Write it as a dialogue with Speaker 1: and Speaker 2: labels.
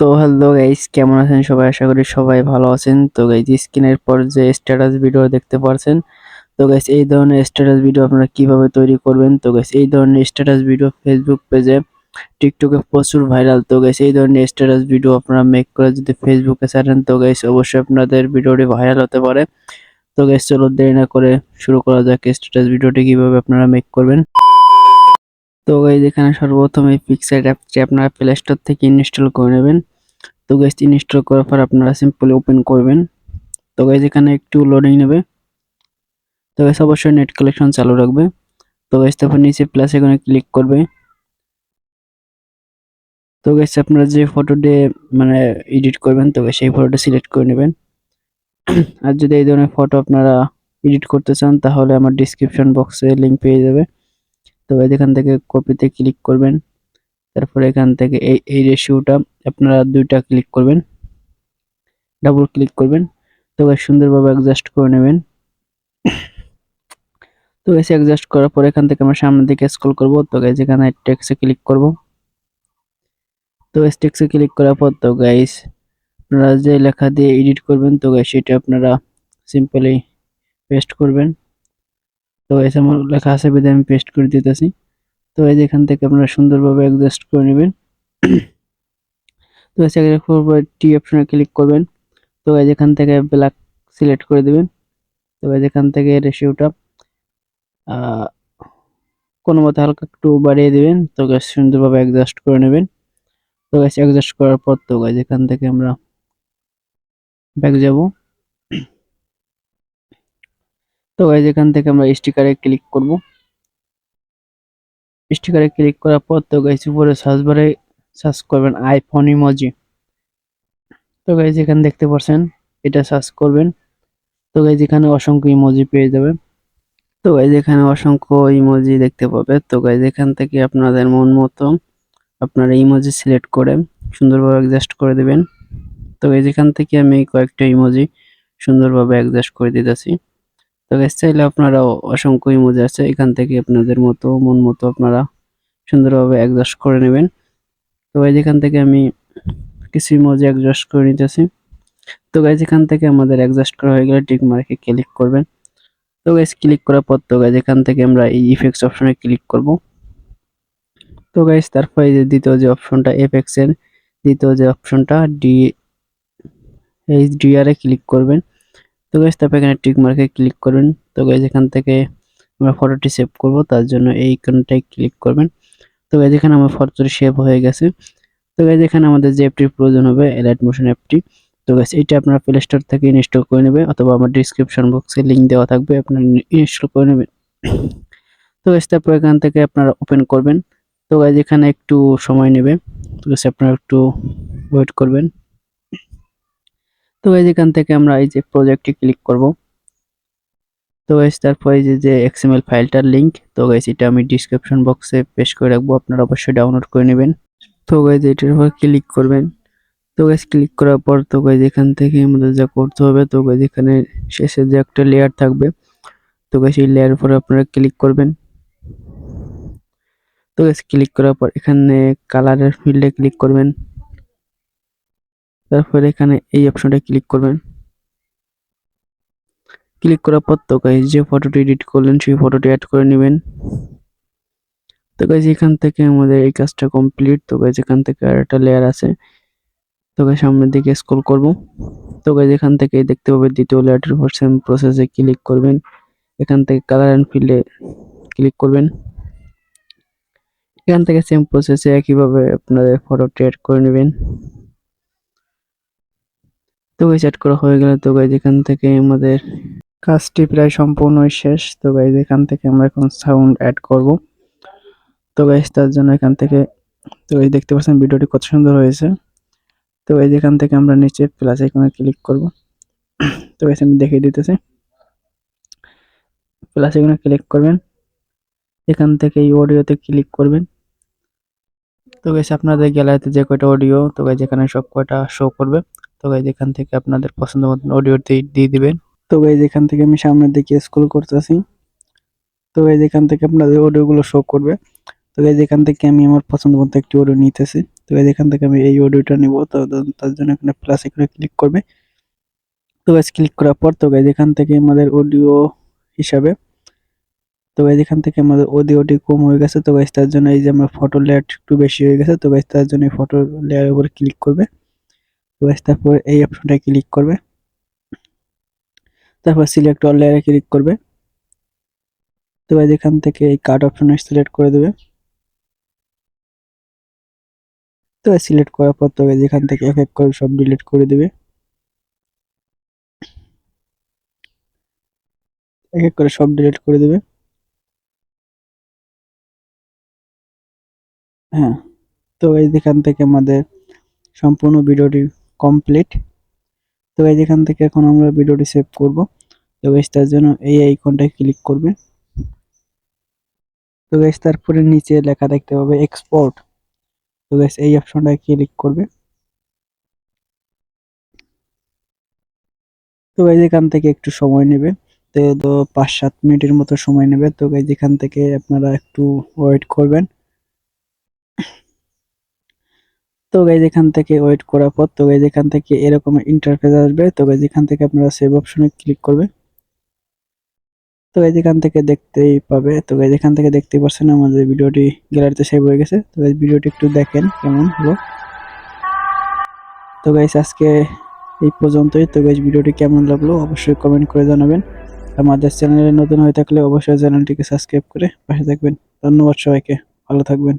Speaker 1: তো hello guys, কেমন আছেন সবাই? আশা করি সবাই ভালো আছেন। তো গাইস, স্ক্রিনের পর যে স্ট্যাটাস ভিডিও দেখতে পারছেন, তো গাইস এই ধরনের স্ট্যাটাস ভিডিও আপনারা কিভাবে তৈরি করবেন? তো গাইস এই ধরনের স্ট্যাটাস ভিডিও ফেসবুক পেজে, টিকটকে প্রচুর ভাইরাল। তো গাইস এই ধরনের স্ট্যাটাস ভিডিও আপনারা মেক করে যদি ফেসবুকে ছাড়েন, তো গাইস অবশ্যই আপনাদের ভিডিওটি ভাইরাল হতে পারে। তো গাইস চলো দেরি না করে শুরু করা যাক স্ট্যাটাস ভিডিওটি কিভাবে আপনারা মেক করবেন। তো গাইস এখানে সর্বপ্রথম এই পিক্সেল অ্যাপটি আপনারা প্লে স্টোর থেকে ইনস্টল করে নেবেন। তো গাইস ইনস্টল করার পর আপনারা সিম্পলি ওপেন করবেন। তো গাইস এখানে একটু লোডিং নেবে। তো গাইস অবশ্যই নেট কালেকশন চালু রাখবে। তো গাইস তারপর নিচে প্লাস আইকনে ক্লিক করবে। তো গাইস আপনারা যে ফটোটি মানে এডিট করবেন, তো গাইস সেই ফটোটা সিলেক্ট করে নেবেন। আর যদি এই ধরনের ফটো আপনারা এডিট করতে চান, তাহলে আমার ডেসক্রিপশন বক্সে লিংক পেয়ে যাবে। তো গাইস এখান থেকে কপিতে ক্লিক করবেন। তারপর এখান থেকে এই রেশিওটা আপনারা দুইটা ক্লিক করবেন, ডাবল ক্লিক করবেন। তো গাইস সুন্দরভাবে অ্যাডজাস্ট করে নেবেন। তো গাইস অ্যাডজাস্ট করার পর এখান থেকে আমরা সামনের দিকে স্ক্রল করব। তো গাইস এখানে টেক্সটে ক্লিক করব। তো গাইস টেক্সটে ক্লিক করার পর তো গাইস আপনারা যে লেখা দিয়ে এডিট করবেন, তো গাইস সেটা আপনারা সিম্পলি পেস্ট করবেন। তো গাইস আমার লেখা আছে বিধায় আমি পেস্ট করে দিতেছি। তো গাইস এখান থেকে আপনারা সুন্দরভাবে অ্যাডজাস্ট করে নেবেন। তো গাইস এরপর টি অপশনে ক্লিক করবেন। তো গাইস এখান থেকে ব্ল্যাক সিলেক্ট করে দিবেন। তো গাইস এখান থেকে রেশিওটা কোনো মতে হালকা একটু বাড়িয়ে দিবেন। তো গাইস সুন্দরভাবে অ্যাডজাস্ট করে নেবেন। তো গাইস অ্যাডজাস্ট করার পর তো গাইস এখান থেকে আমরা ব্যাক যাব। তো গাইস এখান থেকে আমরা স্টিকারে ক্লিক করব। স্টিকারে ক্লিক করার পর তো গাইস উপরে সার্চ বারে সার্চ করবেন আইফোন ইমোজি। তো গাইস এখানে দেখতে পাচ্ছেন, এটা সার্চ করবেন। তো গাইস এখানে অসংখ্য ইমোজি পেয়ে যাবেন। তো গাইস এখানে অসংখ্য ইমোজি দেখতে পাবে। তো গাইস এখান থেকে আপনাদের মন মতো আপনারা ইমোজি সিলেক্ট করে সুন্দরভাবে অ্যাডজাস্ট করে দিবেন। তো গাইস এখান থেকে আমি কয়েকটা ইমোজি সুন্দরভাবে অ্যাডজাস্ট করে দিতেছি। তো গাইস চাইলে আপনারাও অসংখ্য ইমোজি আছে, এখান থেকে আপনাদের মতো মন মতো আপনারা সুন্দরভাবে অ্যাডজাস্ট করে নেবেন। তো গাইস এখান থেকে আমি কিছু ইমোজি অ্যাডজাস্ট করে নিতেছি। তো গাইস এখান থেকে আমাদের অ্যাডজাস্ট করা হয়ে গেলে টিক মার্কে ক্লিক করবেন। তো গাইস ক্লিক করার পর তো গাইস এখান থেকে আমরা এই ইফেক্টস অপশনে ক্লিক করব। তো গাইস তারপরে এই যে দ্বিতীয় যে অপশনটা এফএক্স এর দ্বিতীয় যে অপশনটা এইচডিআর এ ক্লিক করবেন। তো গাইস তারপর এখানে টিক মার্কে ক্লিক করবেন। তো গাইস এখান থেকে আমরা ফটোটি সেভ করব, তার জন্য এই আইকনটায় ক্লিক করবেন। তো গাইস এখানে আমার ফটোটি সেভ হয়ে গেছে। তো গাইস এখানে আমাদের যে অ্যাপটির প্রয়োজন হবে এলাইট মোশন অ্যাপটি। তো গাইস এটা আপনারা প্লে স্টোর থেকে ইনস্টল করে নেবেন, অথবা আমার ডেসক্রিপশন বক্সে লিংক দেওয়া থাকবে, আপনারা ইনস্টল করে নেবেন। তো গাইস তারপর এখান থেকে আপনারা ওপেন করবেন। তো গাইস এখানে একটু সময় নেবে, তো গাইস আপনারা একটু ওয়েট করবেন। তো গাইস এখান থেকে আমরা এই যে প্রজেক্টে ক্লিক করব। তো গাইস তারপর এই যে এক্সএমএল ফাইলটার লিংক, তো গাইস এটা আমি ডেসক্রিপশন বক্সে পেস্ট করে রাখবো, আপনারা অবশ্যই ডাউনলোড করে নেবেন। তো গাইস এটার উপর ক্লিক করবেন। তো গাইস ক্লিক করার পর তো গাইস এখান থেকে আমাদের যা করতে হবে, তো গাইস এখানে শেষে যে একটা লেয়ার থাকবে, তো গাইস এই লেয়ার উপরে আপনারা ক্লিক করবেন। তো গাইস ক্লিক করার পর এখানে কালারের ফিল্ডে ক্লিক করবেন। তারপর এখানে এই অপশনটা ক্লিক করবেন। ক্লিক করার পর তো গাইস যে ফটোটি এডিট করলেন সেই ফটোটি অ্যাড করে নেবেন। তো গাইস এখান থেকে আমাদের এই কাজটা কমপ্লিট। তো গাইস এখান থেকে আর একটা লেয়ার আছে। তো গাইস সামনের দিকে স্ক্রল করব। তো গাইস এখান থেকে দেখতে পাবেন দ্বিতীয় লেয়ারটির উপর সেম প্রসেসে ক্লিক করবেন। এখান থেকে কালার এন্ড ফিল্ডে ক্লিক করবেন। এখান থেকে সেম প্রসেসে একইভাবে আপনাদের ফটোটি অ্যাড করে নেবেন। তো গাইস অ্যাড করা হয়ে গেলে তো গাইস এখান থেকে আমাদের কাজটি প্রায় সম্পূর্ণ শেষ। তো গাইস এখান থেকে আমরা এখন সাউন্ড অ্যাড করব। তো গাইস তার জন্য এখান থেকে তো গাইস দেখতে পাচ্ছেন ভিডিওটি কত সুন্দর হয়েছে। তো গাইস এখান থেকে আমরা নিচে প্লাস আইকনে ক্লিক করব। তো গাইস আমি দেখিয়ে দিতেছি, প্লাস আইকনে ক্লিক করবেন। এখান থেকে এই অডিওতে ক্লিক করবেন। তো গাইস আপনাদের গ্যালারিতে যে কয়টা অডিও, তো গাইস এখানে সব কয়টা শো করবে। তো গাইস এখান থেকে আপনাদের পছন্দ মতো অডিও দিয়ে দিবেন। তো গাইস এখান থেকে আমি সামনের দিকে স্ক্রল করতেছি। তো গাইস এখান থেকে আপনাদের অডিও গুলো শো করবে। তো গাইজ এখান থেকে আমি আমার পছন্দ মতো একটি অডিও নিতেছি। তো গাইজ এখান থেকে আমি এই অডিওটা নিব, তো তার জন্য এখানে প্লাস এখানে ক্লিক করবে। তো গাইজ ক্লিক করার পর তো গাইজ এখান থেকে আমাদের অডিও হিসাবে, তো গাইজ এখান থেকে আমাদের অডিওটি কম হয়ে গেছে। তো গাইজ তার জন্য এই যে আমার ফটো লেয়ার একটু বেশি হয়ে গেছে, তো গাইজ তার জন্য এই ফটো লেয়ারের উপরে ক্লিক করবে। তো গাইজ তারপর এই অপশনটায় ক্লিক করবে, তারপর সিলেক্ট অল লেয়ারে ক্লিক করবে। তো গাইজ এখান থেকে এই কাট অপশনে সিলেক্ট করে দেবে। তো সিলেক্ট করার পর তো গাইজ এখান থেকে এক এক করে সব ডিলিট করে দিবে, এক এক করে সব ডিলিট করে দিবে। হ্যাঁ, তো গাইজ এখান থেকে আমাদের সম্পূর্ণ ভিডিওটি কমপ্লিট। তো গাইজ এখান থেকে এখন আমরা ভিডিওটি সেভ করব। তো গাইজ তার জন্য এই আইকনটায় ক্লিক করবে। তো গাইজ তারপরে নিচে লেখা দেখতে পাবে এক্সপোর্ট। তো গাইজ এই অপশনটায় ক্লিক করবে। তো গাইজ এখান থেকে একটু সময় নেবে, তো 5-7 মিনিটের মতো সময় নেবে। তো গাইজ এখান থেকে আপনারা একটু ওয়েট করবেন। তো গাইজ এখান থেকে ওয়েট করার পর তো গাইজ এখান থেকে এরকম ইন্টারফেস আসবে। তো গাইজ এখান থেকে আপনারা সেভ অপশনে ক্লিক করবে। তো গাইজ এখান থেকে দেখতেই পাবে, তো গাইজ এখান থেকে দেখতেই পাচ্ছেন আমাদের ভিডিওটি গ্যালারিতে সেভ হয়ে গেছে। তো গাইজ ভিডিওটি একটু দেখেন কেমন হলো। তো গাইজ আজকে এই পর্যন্তই। তো গাইজ ভিডিওটি কেমন লাগলো অবশ্যই কমেন্ট করে জানাবেন। আমাদের চ্যানেলে নতুন হয়ে থাকলে অবশ্যই চ্যানেলটিকে সাবস্ক্রাইব করে পাশে থাকবেন। ধন্যবাদ সবাইকে, ভালো থাকবেন।